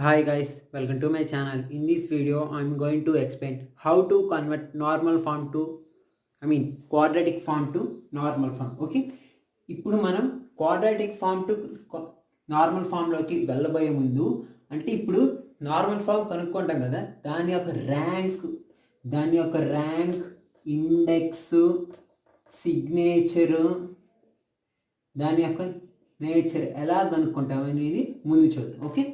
Hi guys, welcome to my channel. In this video, I'm going to explain how to convert normal form to, quadratic form to normal form. Okay. ఇప్పుడు మనం quadratic form to normal ఫామ్లోకి వెళ్ళబోయే ముందు అంటే ఇప్పుడు normal form కనుక్కుంటాం కదా, దాని యొక్క rank, index, signature, దాని యొక్క నేచర్ ఎలా కనుక్కుంటాం అనేది ముందు చూద్దాం. ఓకే,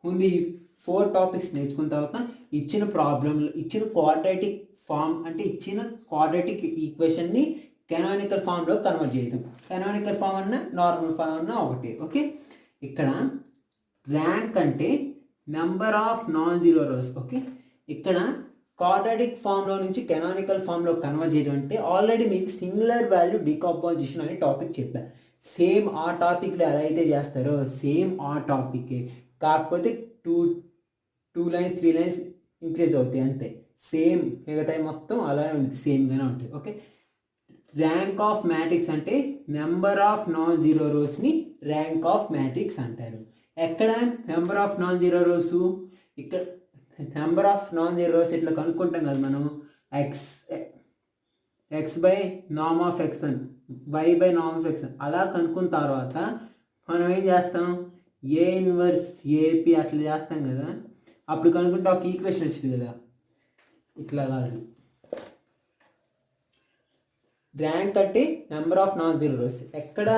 ముందు ఈ 4 టాపిక్స్ నేర్చుకున్న తర్వాత ఇచ్చిన ప్రాబ్లంలో ఇచ్చిన క్వాడ్రాటిక్ ఫామ్ అంటే ఇచ్చిన క్వాడ్రాటిక్ ఈక్వేషన్ని కెనానికల్ ఫామ్లో కన్వర్ట్ చేయడం. కెనానికల్ ఫామ్ అన్న నార్మల్ ఫామ్ అన్న ఒకటి. ఓకే, ఇక్కడ ర్యాంక్ అంటే number of non zero rose. Okay, ఇక్కడ క్వాడ్రాటిక్ ఫామ్లో నుంచి కెనానికల్ ఫామ్లో కన్వర్ట్ చేయడం అంటే ఆల్రెడీ మీకు సింగులర్ వాల్యూ డికంపోజిషన్ అనే టాపిక్ చెప్పాను. సేమ్ ఆ టాపిక్లో ఎలా అయితే చేస్తారో సేమ్ ఆ టాపిక్, కాకపోతే టూ లైన్స్ 3 లైన్స్ ఇంక్రీజ్ అవుతాయి అంతే. సేమ్ మిగతా మొత్తం అలానే ఉంటుంది, సేమ్గానే ఉంటుంది. ఓకే, ర్యాంక్ ఆఫ్ మ్యాట్రిక్స్ అంటే నెంబర్ ఆఫ్ నాన్ జీరో రోస్ని ర్యాంక్ ఆఫ్ మ్యాట్రిక్స్ అంటారు. ఎక్కడ number of non zero rows? ఇక్కడ number of non zero rows ఇట్లా కనుక్కుంటాం కదా మనం, ఎక్స్ బై నామ్ ఆఫ్ x1, y బై నామ్ ఆఫ్ x1 అలా కనుక్కున్న తర్వాత మనం ఏం చేస్తాం, ఏ ఇన్వర్స్ ఏపీ అట్లా చేస్తాం కదా. అప్పుడు కనుక్కుంటే ఒక ఈక్వేషన్ వచ్చింది కదా, ఇట్లా కాదు. ర్యాంక్ అంటే number of non zero rows. ఎక్కడ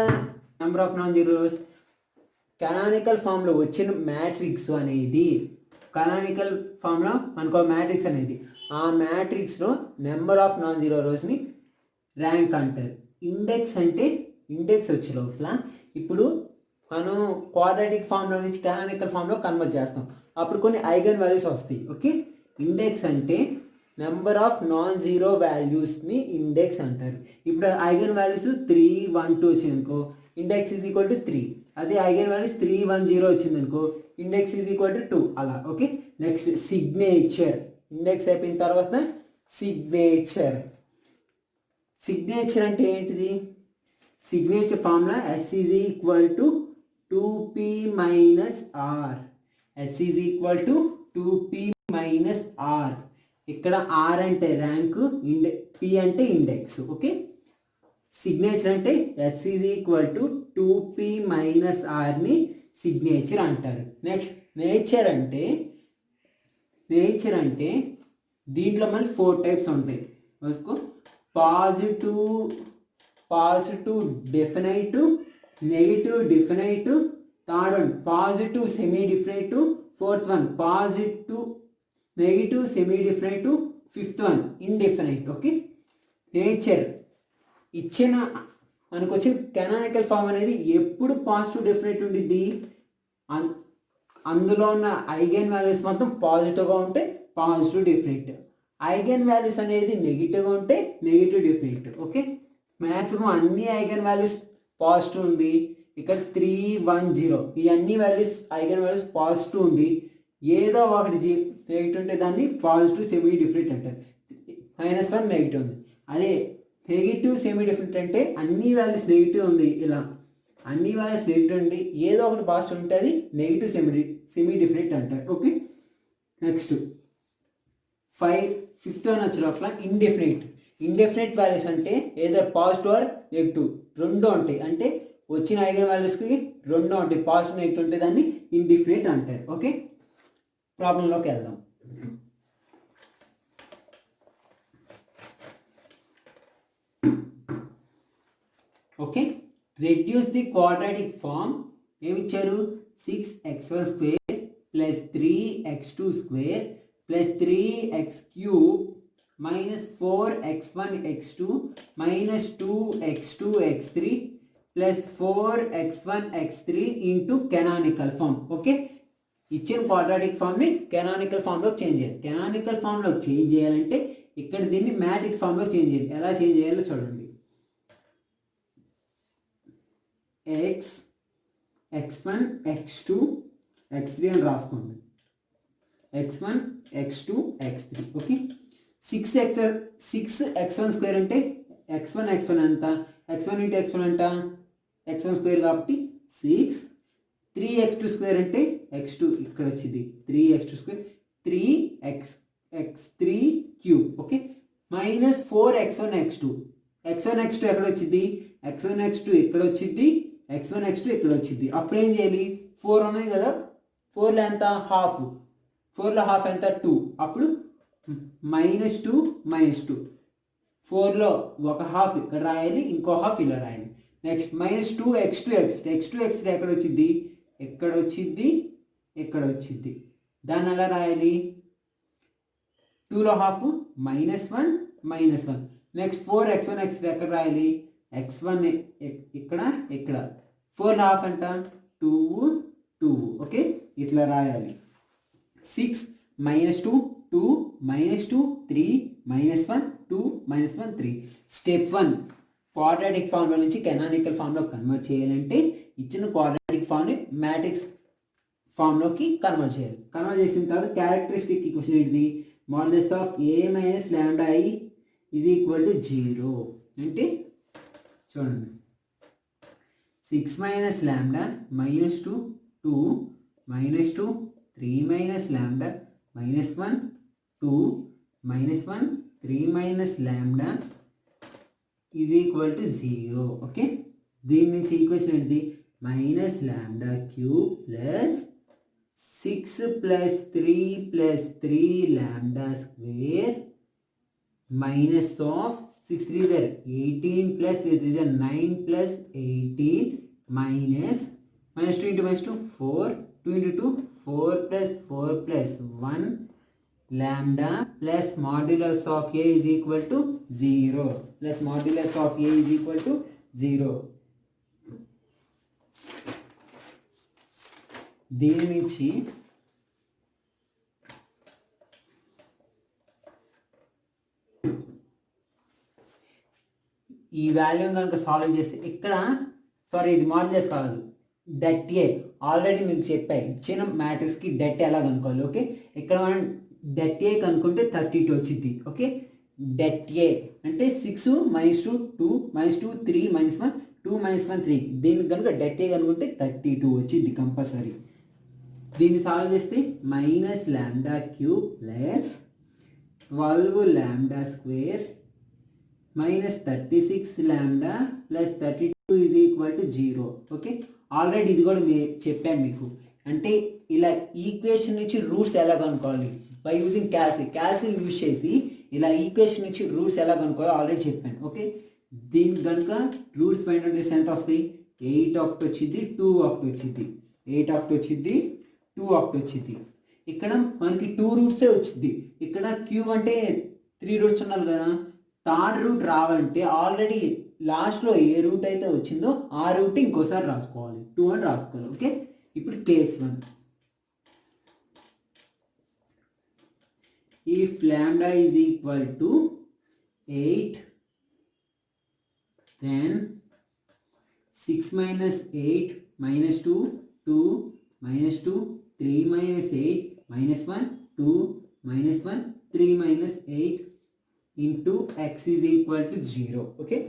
number of non zero rows? Canonical ఫామ్లో వచ్చిన మ్యాట్రిక్స్ అనేది, కెనానికల్ ఫామ్లో మనకు మ్యాట్రిక్స్ అనేది, ఆ మ్యాట్రిక్స్లో నెంబర్ ఆఫ్ నాన్ జీరో రోస్ని ర్యాంక్ అంటారు. ఇండెక్స్ అంటే ఇండెక్స్ వచ్చే లోపల ఇప్పుడు మనం క్వాడ్రాటిక్ ఫామ్లో నుంచి కెనానికల్ ఫామ్లో కన్వర్ట్ చేస్తాం, అప్పుడు కొన్ని ఐగన్ వాల్యూస్ వస్తాయి. ఓకే, ఇండెక్స్ అంటే నెంబర్ ఆఫ్ నాన్ జీరో వాల్యూస్ని ఇండెక్స్ అంటారు. ఇప్పుడు ఐగన్ వాల్యూస్ 3, 1, 2 వచ్చింది అనుకో, ఇండెక్స్ ఈజ్ ఈక్వల్ టు 3. అదే ఐగన్ వాల్యూస్ 3, 1, 0 వచ్చింది అనుకో, ఇండెక్స్ ఈజ్ ఈక్వల్ టు 2 అలా. Okay, next signature. ఇండెక్స్ అయిపోయిన తర్వాత సిగ్నేచర్. సిగ్నేచర్ అంటే ఏంటిది? Signature formula S is equal to 2p minus R. S is equal to 2p minus R. ఇక్కడ R అంటే ర్యాంకు, పి అంటే ఇండెక్స్. ఓకే, సిగ్నేచర్ అంటే S is equal to 2p minus ఆర్ని signature అంటారు. Next nature అంటే దీంట్లో మనకి 4 types ఉంటాయి. చూసుకో, positive definitive, negative definitive, third one positive semi definitive, fourth one positive negative semi definitive, fifth one indefinite. Okay, nature ఇచ్చిన మనకు వచ్చిన కెనానికల్ ఫామ్ అనేది ఎప్పుడు పాజిటివ్ డెఫినైట్ ఉండిద్ది, అందులో ఉన్న ఐగన్ వాల్యూస్ మొత్తం పాజిటివ్గా ఉంటే పాజిటివ్ డెఫినైట్, ఐగన్ వాల్యూస్ అనేది నెగిటివ్గా ఉంటే నెగిటివ్ డెఫినైట్. ఓకే, మ్యాక్సిమం అన్ని ఐగన్ వాల్యూస్ పాజిటివ్ ఉంది. ఇక్కడ 3, 1, 0 ఈ అన్ని వాల్యూస్ ఐగన్ వాల్యూస్ పాజిటివ్ ఉంది, ఏదో ఒకటి నెగిటివ్ ఉంటే దాన్ని పాజిటివ్ సెమీ డిఫరెంట్ అంటారు. -1 నెగిటివ్ ఉంది. అదే నెగిటివ్ సెమీ డిఫరెంట్ అంటే అన్ని వాల్యూస్ నెగిటివ్ ఉంది, ఇలా అన్ని వాల్యూస్ నెగిటివ్ ఉండి ఏదో ఒకటి పాజిటివ్ ఉంటే అది నెగిటివ్ సెమీ డిఫరెంట్ అంటారు. ఓకే, నెక్స్ట్ ఫిఫ్త్ వన్ వచ్చే లోపల ఇండెఫినైట్ వాల్యూస్ అంటే ఏదో పాజిటివ్ ఆర్ నెగిటివ్ రెండు ఉంటాయి, అంటే వచ్చిన ఐగన్ వాల్యూస్కి రెండు ఉంటాయి, పాజిటివ్ నెగిటివ్ ఉంటే దాన్ని ఇండెఫినైట్ అంటారు. ఓకే, ప్రాబ్లంలోకి వెళ్దాం. Okay, reduce the quadratic form. ఏమిచ్చారు? 6x1 square plus 3x2 square plus 3x cube minus 4x1 x2 minus 2x2 x3 plus 4x1 x3 into canonical form. Okay, ఇచ్చిన quadratic ఫామ్ని canonical ఫామ్లోకి change చేయాలి. Canonical ఫామ్లోకి change చేయాలంటే ఇక్కడ దీన్ని matrix ఫామ్లోకి change చేయాలి. ఎలా చేంజ్ చేయాలో చూడండి. x1 x2 x3 అని రాసుకోండి. x1 x2 x3. Okay, 6x1 square అంటే x1 ఎంత, x1 ఇంటూ x1 అంట x1 స్క్వేర్ కాబట్టి 6 3x2 అంటే x2 ఇక్కడ వచ్చింది 3x2 3x3 cube okay minus 4x1 x2 ఎక్కడ వచ్చింది x1 ఇక్కడ వచ్చింది x1 ఇక్కడ వచ్చింది అప్పుడు ఏం చేయాలి 4 ఉన్నాయి కదా 4లో ఎంత హాఫ్ 4లో హాఫ్ ఎంత 2 అప్పుడు -2 4లో ఒక హాఫ్ ఇక్కడ రాయాలి ఇంకో హాఫ్ ఇలా రాయాలి నెక్స్ట్ -2x2 ఎక్కడ వచ్చింది ఎక్కడ వచ్చింది దాన్ని ఎలా రాయాలి 2లో హాఫ్ -1 నెక్స్ట్ 4x1 ఎక్కడ రాయాలి x1 ఇక్కడ 4లో హాఫ్ అంట 2 ఓకే ఇట్లా రాయాలి 6 -2 2 -2 3 -1 2 -1 3 స్టెప్ 1 క్వాడ్రాటిక్ ఫార్ములా నుంచి కెనానికల్ ఫార్ములా కన్వర్ట్ చేయాలంటే ఇచ్చిన క్వాడ్రాటిక్ ఫార్మ్ని మ్యాట్రిక్స్ ఫార్మ్లోకి కన్వర్ట్ చేయాలి కన్వర్ట్ చేసిన తర్వాత క్యారెక్టరిస్టిక్ ఈక్వేషన్ ఏంటిది modulus of a minus lambda i is equal to 0 అంటే చూడండి 6 minus lambda -2 2 -2 3 minus lambda -1 2 -1 3 minus lambda is equal to 0 okay దీని నుంచి ఈక్వేషన్ ఏంటిది minus lambda cube plus 6 plus 3 lambda square minus of 6 3s are 18 plus it is a 9 plus 18 minus 2 into minus 2 4 2 into 2 4 plus 1 lambda plus modulus of a is equal to 0 plus modulus of a is equal to 0 దీని నుంచి ఈ వాల్యూని కనుక solve చేస్తే ఇక్కడ sorry ఇది modulus కాదు det A already మీకు చెప్పాయి ఇచ్చిన మ్యాట్రిక్స్కి డెట్ ఎలా కనుక్కోవాలి ఓకే ఇక్కడ మనం డెట్ ఏ కనుక్కుంటే 32 వచ్చింది ఓకే డెట్ ఏ అంటే 6 -2 2 -2 3 -1 2 -1 3 దీనికి కనుక డెట్ ఏ కనుక్కుంటే 32 వచ్చింది కంపల్సరీ దీన్ని సాల్వ్ చేస్తే minus lambda cube plus 12 lambda square minus 36 lambda plus 32 is equal to 0 okay already ఇది కూడా చెప్పాను మీకు అంటే ఇలా ఈక్వేషన్ నుంచి రూట్స్ ఎలా కనుక్కోవాలి బై యూజింగ్ క్యాల్సియం యూజ్ చేసి ఇలా ఈక్వేషన్ నుంచి రూట్స్ ఎలా కనుక్కోవాలో ఆల్రెడీ చెప్పాను ఓకే దీనికి కనుక రూట్స్ ఫైండ్ అవుట్ చేస్తే ఎంత వస్తాయి 8 ఒకటి వచ్చింది 2 ఒకటి వచ్చింది 8 ఒకటి వచ్చింది 2 ఒకటి వచ్చింది ఇక్కడ మనకి 2 రూట్సే వచ్చింది ఇక్కడ క్యూబ్ అంటే 3 రూట్స్ ఉన్నారు కదా థర్డ్ రూట్ రావాలంటే ఆల్రెడీ లాస్ట్లో ఏ రూట్ అయితే వచ్చిందో ఆ రూట్ ఇంకోసారి రాసుకోవాలి 2 అని రాసుకోవాలి ఓకే ఇప్పుడు case 1 if lambda is equal to 8 then 6 minus 8 minus 2 2 minus 2 3 minus 8 minus 1 2 minus 1 3 minus 8 into x is equal to 0 okay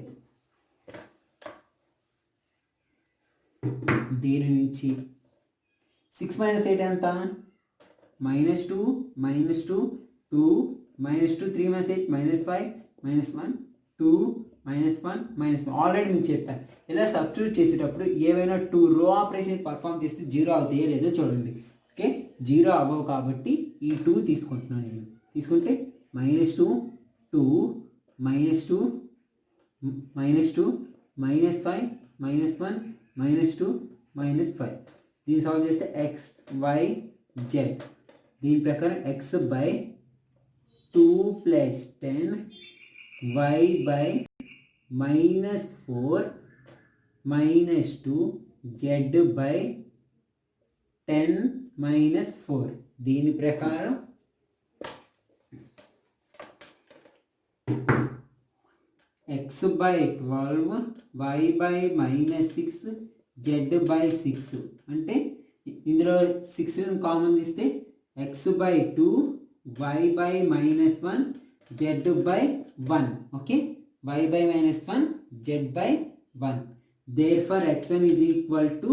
దీని నుంచి 6 minus 8 ఎంత -2 -2 2 -2 3 minus 8 -5 -1 2 -1 ఆల్రెడీ నేను చెప్పాను ఇలా సబ్స్టిట్యూట్ చేసేటప్పుడు ఏవైనా 2 రో ఆపరేషన్ పర్ఫామ్ చేస్తే 0 అవుతాయో లేదో చూడండి ఓకే 0 అవ్వవు కాబట్టి ఈ 2 తీసుకుంటున్నాను నేను తీసుకుంటే -2 2 -2 -2 -5 -1 -2 -5 దీన్ని సాల్వ్ చేస్తే x y z దీని ప్రకారం x by 2 plus 10 y by -4 -2 z by 10 -4 దీని ప్రకారం x by 12 y by -6 z by 6 అంటే ఇందులో 6 కామన్ తీస్తే x by 2 y by -1 z by 1 okay y by -1 z by 1 therefore x1 is equal to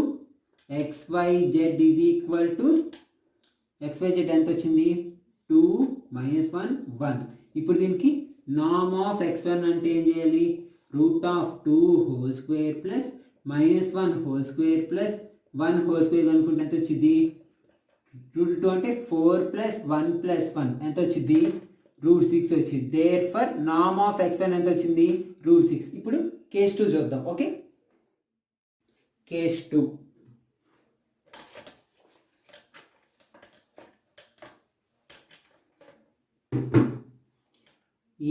xyz is equal to xyz ఎంత వచ్చింది 2 minus 1 1. ఇప్పుడు దీనికి norm of x1 అంటే ఏం చేయాలి root of 2 whole square plus minus 1 whole square plus 1 whole square అనుకుంటే ఎంత వచ్చింది రూట్ 2 అంటే 4 ప్లస్ 1 ప్లస్ 1 ఎంత వచ్చింది రూట్ 6 వచ్చింది. There for norm of x1 ఎంత వచ్చింది రూట్ 6. ఇప్పుడు కేస్ 2 చూద్దాం. Okay case 2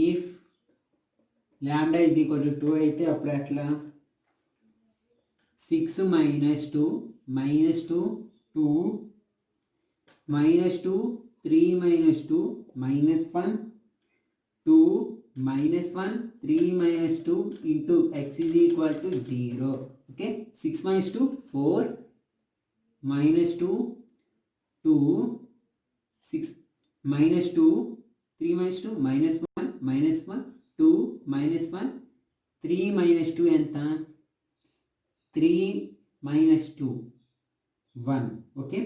if lambda is equal to 2 అయితే అప్పుడు అట్లా 6 minus 2 minus 2 2 minus 2 3 minus 2 minus 1 2 minus 1 3 minus 2 into x is equal to 0. Okay, 6 minus 2 4 minus 2 2 6 minus 2 3 minus 2 minus 1 minus 1 2 minus 1 3 minus 2 ఎంత 3 minus 2 1. Okay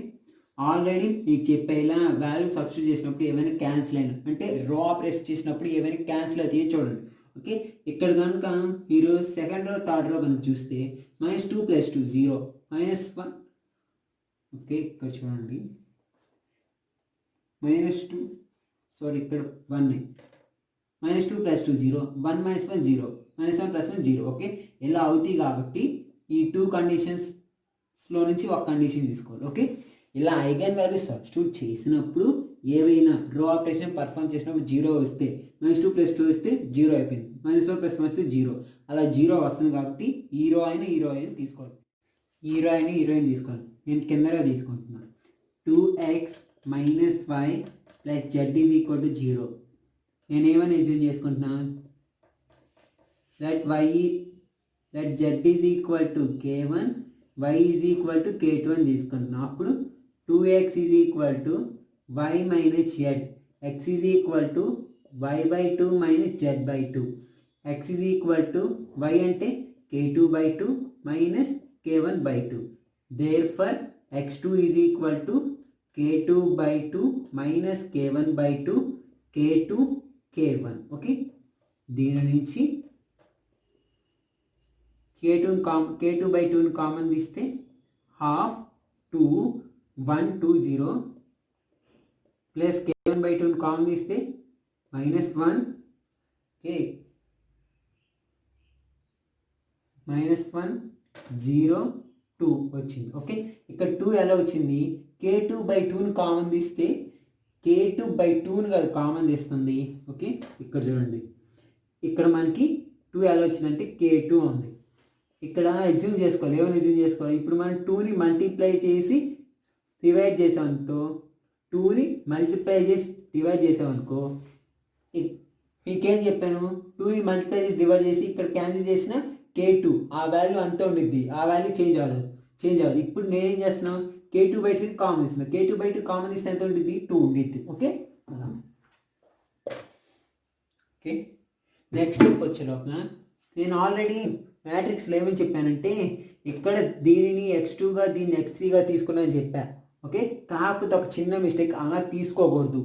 already మీకు చెప్పేలా value substitute చేసినప్పుడు ఏమైనా cancel అయినా అంటే రో ఆపరేషన్ చేసినప్పుడు ఏమైనా క్యాన్సిల్ అయితే చూడండి. ఓకే ఇక్కడ కనుక మీరు సెకండ్ రో థర్డ్ రో కనుక చూస్తే -2 + 2 0 -1. ఓకే ఇక్కడ చూడండి -2 సారీ ఇక్కడ 1 -2 + 2 0 1 - 1 0 -1 + 1 0. ఓకే ఇలా అవుతాయి కాబట్టి ఈ 2 కండిషన్స్లో నుంచి ఒక కండిషన్ తీసుకోవాలి. ఓకే ఇలా ఐగన్ వాల్యూ సబ్స్టిట్యూట్ చేసినప్పుడు ఏవైనా రో ఆపరేషన్ పర్ఫామ్ చేసినప్పుడు 0 వస్తే -2 + 2 వస్తే 0 అయిపోయింది, -1 + 1 వస్తే 0, అలా 0 వస్తుంది కాబట్టి ఈ రో అయినా తీసుకోవాలి, ఈ రో అయినా తీసుకోవాలి. నేను కిందగా తీసుకుంటున్నాను 2x - y + z is equal to 0. నేను ఏమైనా ఎజ్యూమ్ చేసుకుంటున్నాను that z is equal to k1 y is equal to k2 అని తీసుకుంటున్నాను. అప్పుడు 2x is equal to y minus z, x is equal to y/2 minus z/2, x is equal to y అంటే k2/2 minus k1/2. Therefore x2 is equal to k2/2 minus k1/2 k2 k1. Okay దీని నుంచి k2/2 common తీస్తే half 2 1 2 0 plus k1/2 common తీస్తే -1 okay -1 0 2 వచ్చింది. Okay ఇక్కడ 2 ఎలా వచ్చింది k2/2 common తీస్తే k2/2 కాదు కామన్ తీస్తుంది. ఓకే ఇక్కడ చూడండి ఇక్కడ మనకి 2 ఎలా వచ్చిందంటే k2 ఉంది. ఇక్కడ ఎగ్జ్యూమ్ చేసుకోవాలి, ఏమైనా ఎగ్జ్యూమ్ చేసుకోవాలి. ఇప్పుడు మనం 2ని మల్టిప్లై చేసి డివైడ్ చేసామనుకో 2ని మల్టిప్లై చేసి డివైడ్ చేసామనుకో మీకేం చెప్పాను 2ని మల్టిప్లై చేసి డివైడ్ చేసి ఇక్కడ క్యాన్సిల్ చేసిన k2 ఆ వాల్యూ అంతా ఉండిద్ది, ఆ వాల్యూ చేంజ్ అవ్వాలి. ఇప్పుడు నేనేం చేస్తున్నాను k2/2 కామన్ ఇస్తున్నా, k2/2 కామన్ ఇస్తే ఎంత ఉండిద్ది 2 ఉండిద్ది. ఓకే ఓకే నెక్స్ట్ స్టెప్ వచ్చే లోపల నేను ఆల్రెడీ మ్యాట్రిక్స్లో ఏమని చెప్పానంటే ఇక్కడ దీనిని x2గా దీన్ని x3గా తీసుకున్నాను చెప్పా. ఓకే కాకపోతే ఒక చిన్న మిస్టేక్, అలా తీసుకోకూడదు.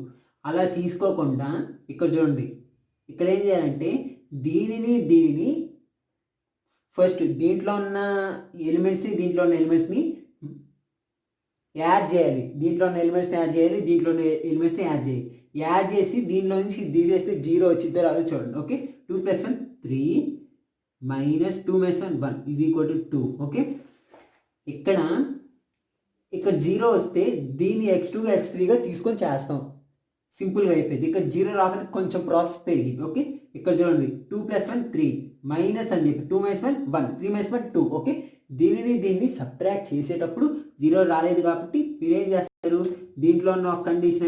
అలా తీసుకోకుండా ఇక్కడ చూడండి ఇక్కడ ఏం చేయాలంటే దీనిని ఫస్ట్ దీంట్లో ఉన్న ఎలిమెంట్స్ని యాడ్ చేయాలి, దీంట్లో ఉన్న ఎలిమెంట్స్ని యాడ్ చేసి దీనిలో నుంచి తీసేస్తే 0 వచ్చిందో రాదో చూడండి. Okay 2 + 1 3 -2 - 1 1 is equal to 2. Okay ఇక్కడ 0 వస్తే దీన్ని x2గా x3గా తీసుకొని చేస్తాం, సింపుల్గా అయిపోయింది. ఇక్కడ 0 రాకపోతే కొంచెం ప్రాసెస్ పెరిగింది. ఓకే ఇక్కడ చూడండి 2 + 1 3 మైనస్ అని చెప్పి 2 - 1 1 3 - 1 2. ఓకే దీన్ని సబ్ట్రాక్ట్ చేసేటప్పుడు 0 రాలేదు కాబట్టి మీరేం చేస్తారు దీంట్లో ఉన్న ఒక కండిషన్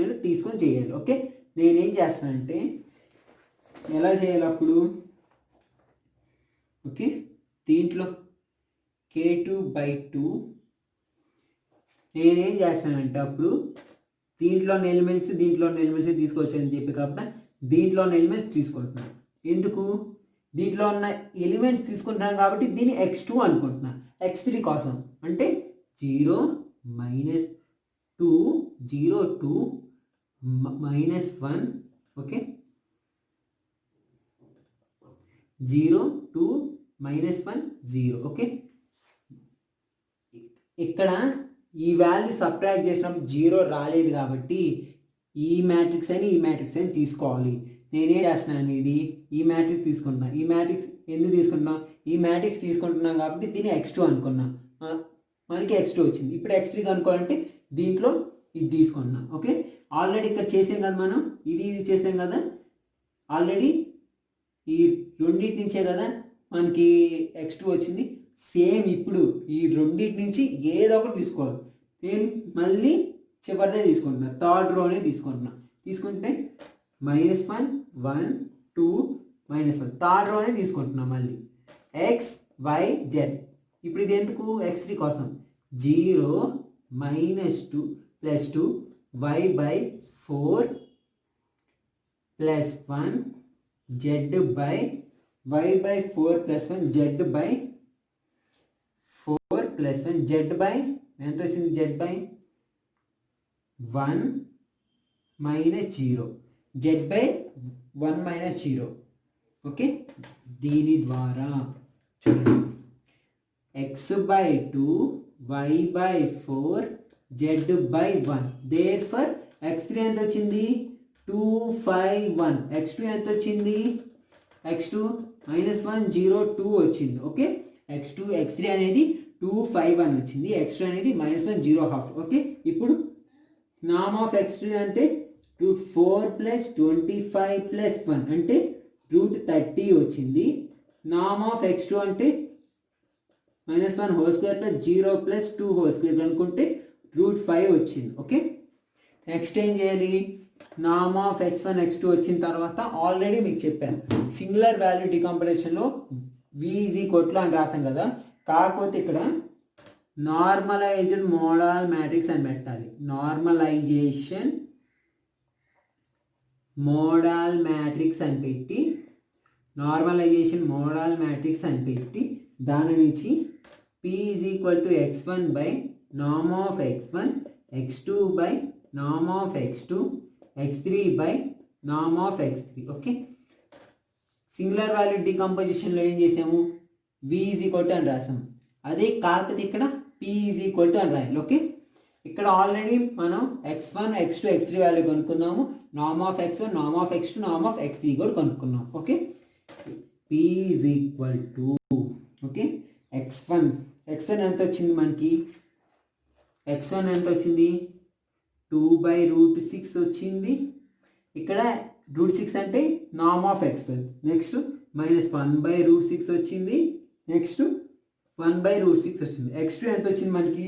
అయినా తీసుకొని చేయాలి. ఓకే నేనేం చేస్తానంటే ఎలా చేయాలి అప్పుడు ఓకే దీంట్లో k2/2 నేనేం చేస్తానంటే అప్పుడు దీంట్లో ఉన్న ఎలిమెంట్స్ తీసుకోవచ్చని చెప్పి కాబట్టి దీంట్లో ఉన్న ఎలిమెంట్స్ తీసుకుంటున్నాను. ఎందుకు దీంట్లో ఉన్న ఎలిమెంట్స్ తీసుకుంటున్నాను కాబట్టి దీన్ని x2 అనుకుంటున్నాను. x3 కోసం అంటే 0 minus 2 0 2 minus 1 okay 0 2 minus 1 0 okay ఇక్కడ ఈ వాల్యూ సబ్ట్రాక్ట్ చేసినప్పుడు 0 రాలేదు కాబట్టి ఈ మ్యాట్రిక్స్ అని తీసుకోవాలి. నేనేం చేస్తున్నాను, ఇది ఈ మ్యాట్రిక్స్ తీసుకుంటున్నా. ఈ మ్యాట్రిక్స్ ఎందుకు తీసుకుంటున్నా, ఈ మ్యాట్రిక్స్ తీసుకుంటున్నాం కాబట్టి దీన్ని x2 అనుకున్నా, మనకి x2 వచ్చింది. ఇప్పుడు x3 కనుక్కోవాలంటే దీంట్లో ఇది తీసుకున్నా. ఓకే ఆల్రెడీ ఇక్కడ చేసాం కదా మనం, ఇది చేసాం కదా ఆల్రెడీ, ఈ రెండింటి నుంచే కదా మనకి x2 వచ్చింది. సేమ్ ఇప్పుడు ఈ రెండింటి నుంచి ఏదో ఒకటి తీసుకోవాలి. నేను మళ్ళీ చివరిదే తీసుకుంటున్నా, థర్డ్ రోనే తీసుకుంటున్నా. తీసుకుంటే -1 1 2 -1 థర్డ్ రోనే తీసుకుంటున్నా. మళ్ళీ x y z. ఇప్పుడు ఇది ఎందుకు, x3 కోసం 0 -2 + 2 y/4 + 1 y/4 + 1 z/4 + 1 z/, ఎంత వచ్చింది, z/1 - 0 z/1 - 0 ఓకే. దీని ద్వారా x/2 y/4 z/1. Therefore x3 ఎంత వచ్చింది, 251. x2 ఎంత వచ్చింది, x2 -1 0 2 వచ్చింది. ఓకే x3 అనేది 251 వచ్చింది, x2 అనేది -1 0 ½ ఓకే. ఇప్పుడు నార్మ్ ఆఫ్ x3 అంటే √4 + 25 + 1 అంటే √30 వచ్చింది. నార్మ్ ఆఫ్ x2 అంటే -1 హోల్ స్క్వేర్ + 0 + 2 హోల్ స్క్వేర్ అనుకుంటే √5 వచ్చింది. ఓకే నెక్స్ట్ ఏం చేయాలి, నార్మ్ ఆఫ్ x1 x2 వచ్చిన తర్వాత ఆల్రెడీ మీకు చెప్పాను సింగులర్ వాల్యూ డికంపోజిషన్లో v = అని రాసాం కదా, కాకపోతే ఇక్కడ నార్మలైజ్డ్ మోడల్ మ్యాట్రిక్స్ అని పెట్టాలి. నార్మలైజేషన్ మోడల్ మ్యాట్రిక్స్ అని పెట్టి దాని నుంచి p = x1/norm of x1 x2/norm of x2 x3/norm of x3 okay. Singular value డికంపోజిషన్లో ఏం చేసాము, v = అని రాసాము. అదే కాకపోతే ఇక్కడ p = అని రాయాలి. ఓకే ఇక్కడ ఆల్రెడీ మనం x1 x2 x3 వాల్యూ కనుక్కున్నాము. Norm of x1 norm of x2 norm of x3 కూడా కనుక్కున్నాం. ఓకే p = ఓకే x1 ఎంత వచ్చింది మనకి, x1 ఎంత వచ్చింది 2/√6 వచ్చింది. ఇక్కడ √6 అంటే నార్మ్ ఆఫ్ x1. నెక్స్ట్ -1/√6 వచ్చింది. నెక్స్ట్ 1/√6 వచ్చింది. x2 ఎంత వచ్చింది మనకి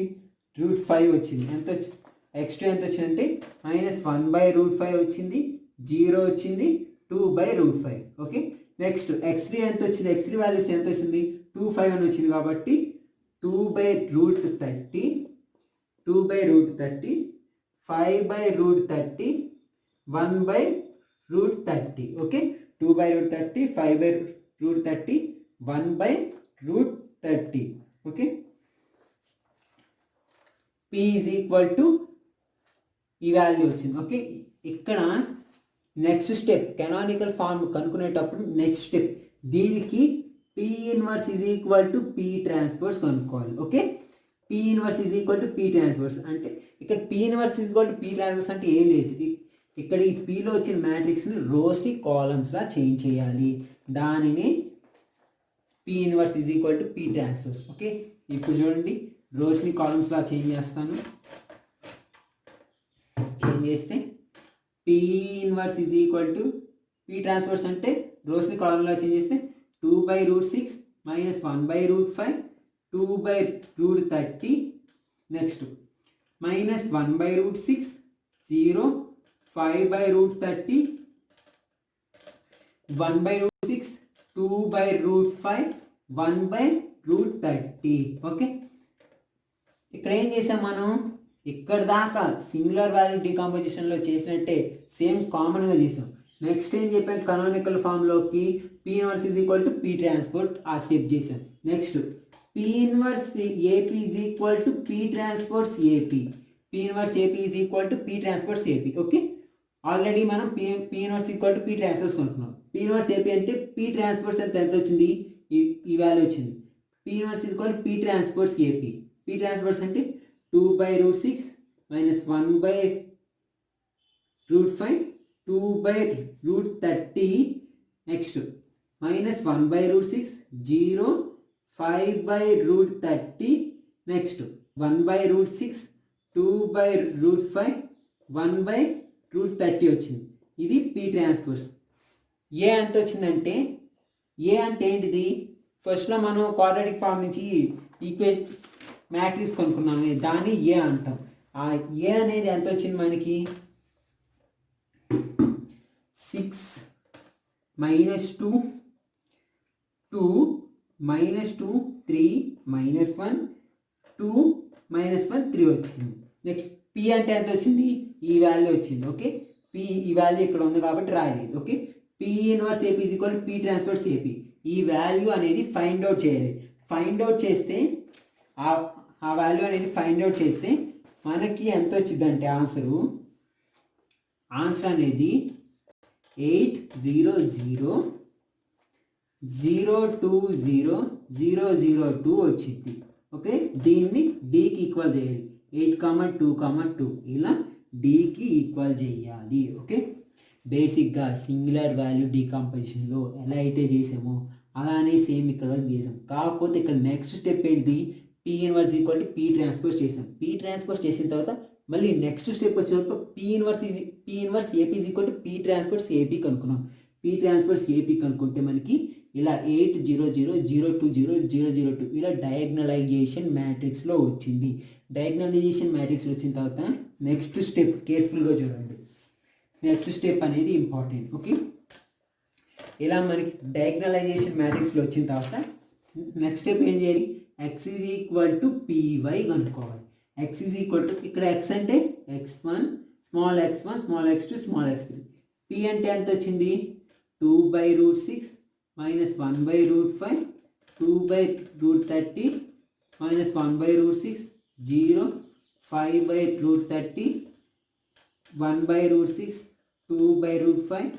√5 వచ్చింది. x2 ఎంత వచ్చింది అంటే -1/√5 వచ్చింది, 0 వచ్చింది, 2/√5 ఓకే. నెక్స్ట్ x3 ఎంత వచ్చింది, x3 వాల్యూస్ ఎంత వచ్చింది 251 వచ్చింది కాబట్టి 2/√30 5/√30 1/√30 ఓకే. 2/√30 5/√30 1/√30 ఓకే. p = ఈ వాల్యూ వచ్చింది. ఓకే ఇక్కడ నెక్స్ట్ స్టెప్ కెనానికల్ ఫార్మ్ కనుక్కునేటప్పుడు నెక్స్ట్ స్టెప్ దీనికి P 1 = P ట్రాన్స్పోజ్ కనుక్కోవాలి. ఓకే P 1 = P ట్రాన్స్పోజ్ అంటే ఇక్కడ P 1 P ట్రాన్స్పోజ్ అంటే ఏం లేదు, ఇక్కడ ఈ Pలో వచ్చిన మ్యాట్రిక్స్ని రోస్ని కాలమ్స్లా చేంజ్ చేయాలి. దానిని P 1 = P ట్రాన్స్పోజ్. ఓకే ఇప్పుడు చూడండి రోస్ని కాలమ్స్లా చేంజ్ చేస్తాను. చేంజ్ చేస్తే P 1 = P ట్రాన్స్పోజ్ అంటే రోస్ని కాలమ్లా చేంజ్ చేస్తే 2/√6 -1/√5 2/√30 నెక్స్ట్ -1/√6 0 5/√30 1/√6 2/√5 1/√30 ఓకే. ఇక్కడ ఏం చేసాం మనం, ఇక్కడ దాకా సింగులర్ వాల్యూ డికంపోజిషన్లో చేసినట్టే సేమ్ కామన్గా చేసాం. నెక్స్ట్ ఏం చెప్పాం, కనానికల్ ఫామ్లోకి P 1 = P ట్రాన్స్పోర్ట్ ఆ స్టెప్ చేసాం. Next P inverse AP is equal to P transpose AP. P inverse AP is equal to P transpose AP. Okay, already మనం P inverse equal to P transpose కొనుక్కున్నాం. P inverse AP అంటే P transpose అంటే ఎంత వచ్చింది, ఈ value వచ్చింది. P inverse equal to P transpose AP. P transpose అంటే 2/√6 minus 1/√5 2/√30 next minus 1/√6 0 5/√30 next 1/√6 2/√5 1/√30 వచ్చింది. ఇది P ట్రాన్స్పోజ్. ఏ ఎంత వచ్చిందంటే, ఏ అంటే ఏంటిది, ఫస్ట్లో మనం క్వాడ్రాటిక్ ఫామ్ నుంచి ఈక్వేషన్ మ్యాట్రిక్స్ కొనుక్కున్నాము, దాన్ని ఏ అంటాం. ఆ ఏ అనేది ఎంత వచ్చింది మనకి, 6 - 2 2 - 2 3 - 1 2 - 1 3 వచ్చింది. నెక్స్ట్ P అంటే ఎంత వచ్చింది, ఈ వాల్యూ వచ్చింది. ఓకే, P ఈ వాల్యూ ఇక్కడ ఉంది కాబట్టి రాయాలి. Okay, P inverse AP is equal P transpose AP. ఈ వాల్యూ అనేది ఫైండ్ అవుట్ చేయాలి. ఫైండ్ అవుట్ చేస్తే ఆ వాల్యూ అనేది ఫైండ్ అవుట్ చేస్తే మనకి ఎంత వచ్చిందంటే ఆన్సర్ అనేది 800,020,002 వచ్చింది. ఓకే, దీన్ని Dకి ఈక్వల్ చేయాలి. 8,2,2 ఇలా Dకి ఈక్వల్ చేయాలి. ఓకే, బేసిక్గా సింగులర్ వాల్యూ డీకంపోజిషన్లో ఎలా అయితే చేసామో అలానే సేమ్ ఇక్కడ వరకు చేసాం. కాకపోతే ఇక్కడ నెక్స్ట్ స్టెప్ ఏంటి, P inverse equal to P transpose చేసాం. P ట్రాన్స్పోజ్ చేసిన తర్వాత మళ్ళీ నెక్స్ట్ స్టెప్ వచ్చినప్పుడు P inverse AP is equal to P transpose AP కనుక్కున్నాం. P transpose AP కనుక్కుంటే మనకి ఇలా 800,020,002 ఇలా డయాగ్నలైజేషన్ మ్యాట్రిక్స్లో వచ్చింది. డయాగ్నలైజేషన్ మ్యాట్రిక్స్ వచ్చిన తర్వాత నెక్స్ట్ స్టెప్ కేర్ఫుల్గా చూడండి. నెక్స్ట్ స్టెప్ అనేది ఇంపార్టెంట్. ఓకే, ఇలా మనకి డయాగ్నలైజేషన్ మ్యాట్రిక్స్లో వచ్చిన తర్వాత నెక్స్ట్ స్టెప్ ఏం చేయాలి, x is equal to PY కనుక్కోవాలి. x ఈజ్ ఈక్వల్ టు, ఇక్కడ x అంటే x1 small x1 small x2 small x3. P అంటే ఎంత వచ్చింది, 2/√6 minus 1/√5 2/√30 minus 1/√6 0 5/√30 1/√6 2/√5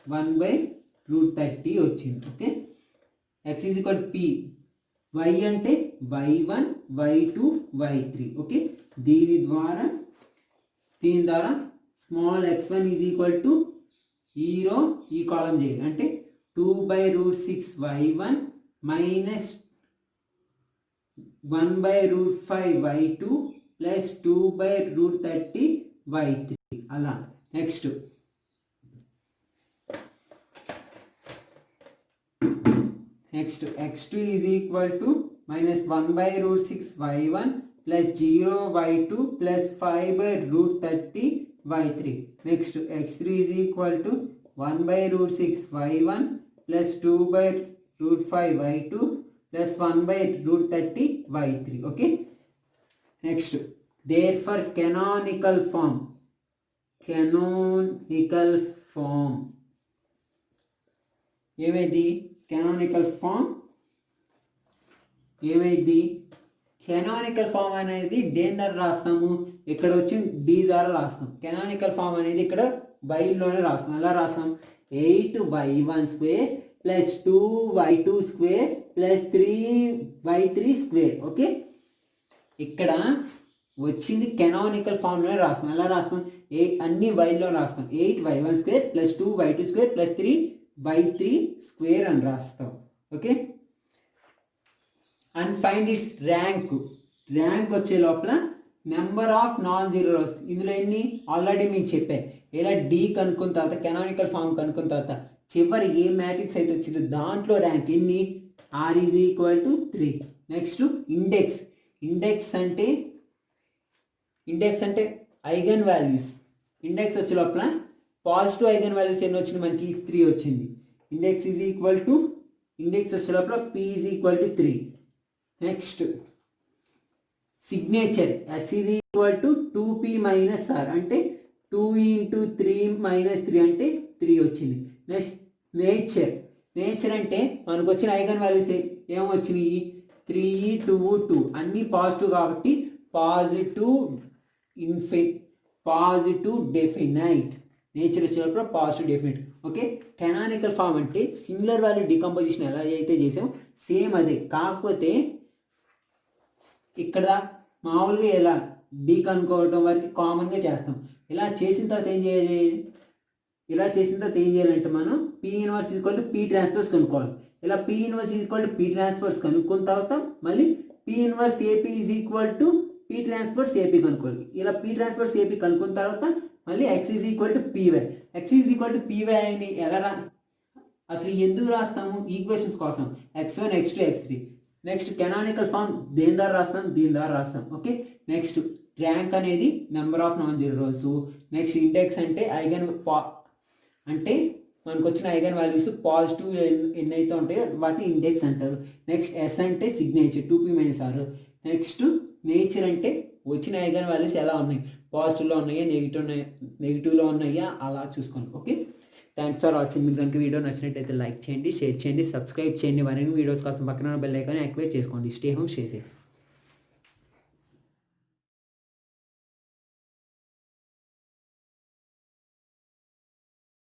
1/√30 వచ్చింది. Okay, x is equal P. y అంటే y1 y2 y3. ఓకే, దీని ద్వారా small x1 is equal to ఈ కాలం చేయాలి. అంటే 2/√6 y1 minus 1/√5 y2 plus 2/√30 y3 అలా. Next x2 is equal to minus 1/√6 y1 plus 0 y2 plus 5/√30 y3. Next x3 is equal to 1/√6 y1 plus 2/√5 y2 plus 1/√30 y3. Okay, next therefore canonical form ఏమైంది, canonical form అనేది దేని ద్వారా రాస్తాము, ఇక్కడ వచ్చి D ద్వారా రాస్తాం. canonical form అనేది ఇక్కడ బైలోనే రాస్తాం. ఎలా రాస్తాం, 8y1² plus 2y2² plus 3y3². Okay, ఇక్కడ వచ్చింది కెనానికల్ ఫామ్లోనే రాస్తాం. ఎలా రాస్తాం, అన్ని వైలో రాస్తాం. 8y1² plus 2y2² plus 3y3² అని రాస్తాం. Okay, and find its rank వచ్చే లోపల number of non zero rose. ఇందులో ఎన్ని ఆల్రెడీ మీకు చెప్పాను. ఇలా D కనుక్కున్న తర్వాత కెనానికల్ ఫామ్ కనుక్కున్న తర్వాత చివరి ఏ మ్యాట్రిక్స్ అయితే వచ్చిందో దాంట్లో ర్యాంక్ ఎన్ని, R is equal to 3. Next index అంటే ఐగన్ వాల్యూస్. ఇండెక్స్ వచ్చే లోపల పాజిటివ్ ఐగన్ వాల్యూస్ ఎన్ని వచ్చింది మనకి, 3 వచ్చింది. Index is equal to, index వచ్చే లోపల P is equal to 3. Next signature S is equal to 2P minus R అంటే 2 × 3 - 3 అంటే 3 వచ్చింది. నెక్స్ట్ నేచర్ అంటే మనకు వచ్చిన ఐగన్ వాల్యూస్ ఏమొచ్చినాయి, 3 2 2 అన్నీ పాజిటివ్ కాబట్టి పాజిటివ్ డెఫినైట్. నేచర్ వచ్చినప్పుడు positive definite. Okay, canonical form అంటే సింగులర్ వాల్యూ డికంపోజిషన్ ఎలా అయితే చేసాం సేమ్ అదే, కాకపోతే ఇక్కడ మామూలుగా ఎలా డీ కనుక్కోవడం వరకు కామన్గా చేస్తాం. ఇలా చేసిన తర్వాత ఏం చేయాలంటే మనం P inverse equal to P transpose కనుక్కోవాలి. ఇలా P inverse equal to P transpose కనుక్కున్న తర్వాత మళ్ళీ P inverse AP is equal to P transpose AP కనుక్కోవాలి. ఇలా పి ట్రాన్స్ఫర్స్ ఏపీ కనుక్కున్న తర్వాత మళ్ళీ x is equal to PY. X is equal to PY అని ఎలా అసలు ఎందుకు రాస్తాము? ఈక్వేషన్స్ కోసం x1 x2 x3. Next canonical form దేని ద్వారా రాస్తాం? దీని ద్వారా రాస్తాం. ఓకే, నెక్స్ట్ ర్యాంక్ అనేది number of non zero rose. Next index అంటే అంటే మనకు వచ్చిన ఐగన్ వాల్యూస్ పాజిటివ్ ఎన్నైతే ఉంటాయో వాటిని ఇండెక్స్ అంటారు. నెక్స్ట్ ఎస్ అంటే సిగ్నేచర్ 2p-r. నెక్స్ట్ నేచర్ అంటే వచ్చిన ఐగన్ వాల్యూస్ ఎలా ఉన్నాయి, పాజిటివ్లో ఉన్నాయా నెగిటివ్లో ఉన్నాయా అలా చూసుకోండి. Okay, thanks for watching. మీకు కనుక వీడియో నచ్చినట్టయితే లైక్ చేయండి, షేర్ చేయండి, సబ్స్క్రైబ్ చేయండి. మరిన్ని వీడియోస్ కోసం పక్కన బెల్ ఐకాన్ యాక్టివేట్ చేసుకోండి. Stay home, stay safe.